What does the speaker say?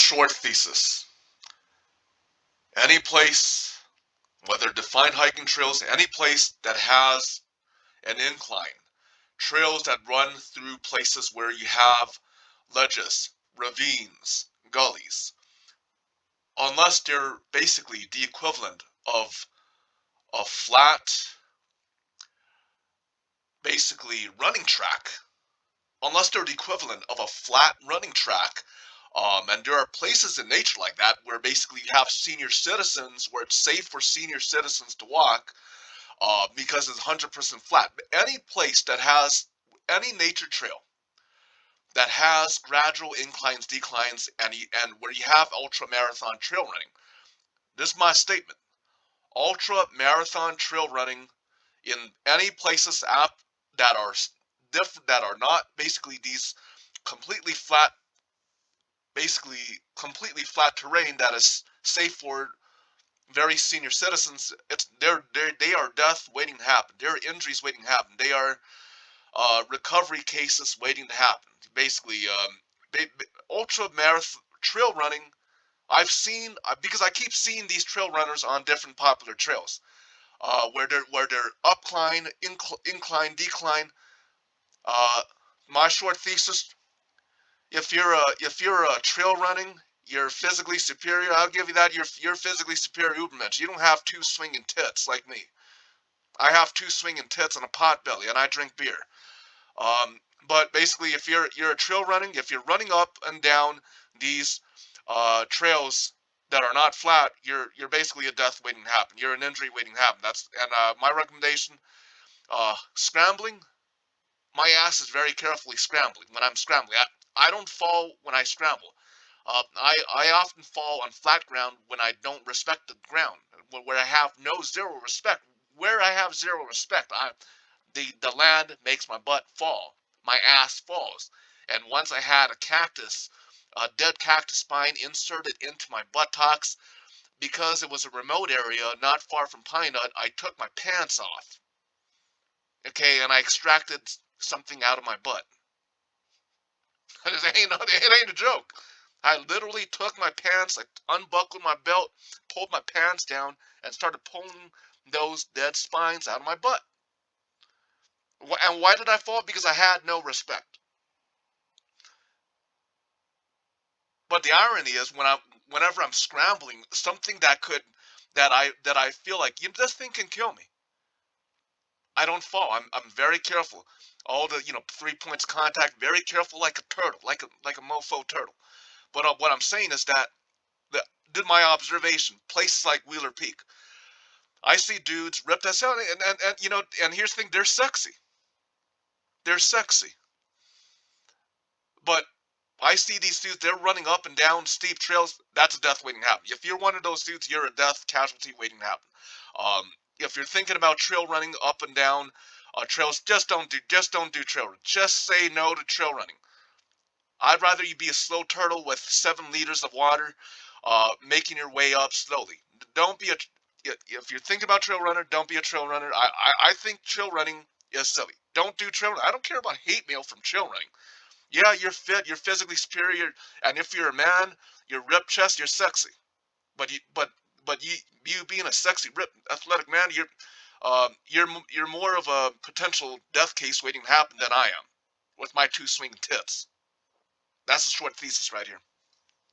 short thesis. Any place, whether defined hiking trails, any place that has an incline, trails that run through places where you have ledges, ravines, gullies, unless they're basically the equivalent of a flat, basically running track, unless they're the equivalent of a flat running track. And there are places in nature like that where basically you have senior citizens, where it's safe for senior citizens to walk, because it's 100% flat. Any place that has any nature trail that has gradual inclines, declines, and where you have ultra marathon trail running. This is my statement. Ultra marathon trail running in any places that are different, that are not basically these completely flat, basically completely flat terrain that is safe for very senior citizens. They are death waiting to happen. There are injuries waiting to happen. They are recovery cases waiting to happen. Basically, ultra marathon trail running. I've seen, because I keep seeing these trail runners on different popular trails, where they're upcline, incline, decline. Uh, my short thesis: if you're trail running, you're physically superior. I'll give you that. You're physically superior Ubermensch. You don't have two swinging tits like me. I have two swinging tits and a pot belly, and I drink beer. But basically, if you're a trail running, if you're running up and down these trails that are not flat, you're basically a death waiting to happen. You're an injury waiting to happen. My recommendation. Scrambling. My ass is very carefully scrambling when I'm scrambling. I don't fall when I scramble. I often fall on flat ground when I don't respect the ground, where I have zero respect. Where I have zero respect, the land makes my butt fall. My ass falls. And once I had a dead cactus spine inserted into my buttocks, because it was a remote area not far from Pine Nut, I took my pants off. Okay, and I extracted something out of my butt. It ain't a joke. I literally took my pants, I unbuckled my belt, pulled my pants down, and started pulling those dead spines out of my butt. And why did I fall? Because I had no respect. But the irony is, whenever I'm scrambling, something that I feel like, this thing can kill me, I don't fall. I'm very careful. All the 3 points contact, very careful, like a turtle, like a mofo turtle. But what I'm saying is that did my observation, places like Wheeler Peak, I see dudes ripped as hell, and here's the thing, they're sexy. They're sexy. But I see these dudes, they're running up and down steep trails. That's a death waiting to happen. If you're one of those dudes, you're a death casualty waiting to happen. If you're thinking about trail running up and down trails, just don't do trail running. Just say no to trail running. I'd rather you be a slow turtle with 7 liters of water, making your way up slowly. Don't be if you're thinking about trail runner, don't be a trail runner. I think trail running is silly. Don't do trail running. I don't care about hate mail from trail running. Yeah, you're fit, you're physically superior, and if you're a man, you're ripped chest, you're sexy. But you being a sexy, ripped, athletic man, you're more of a potential death case waiting to happen than I am, with my 2 swinging tits. That's a short thesis right here.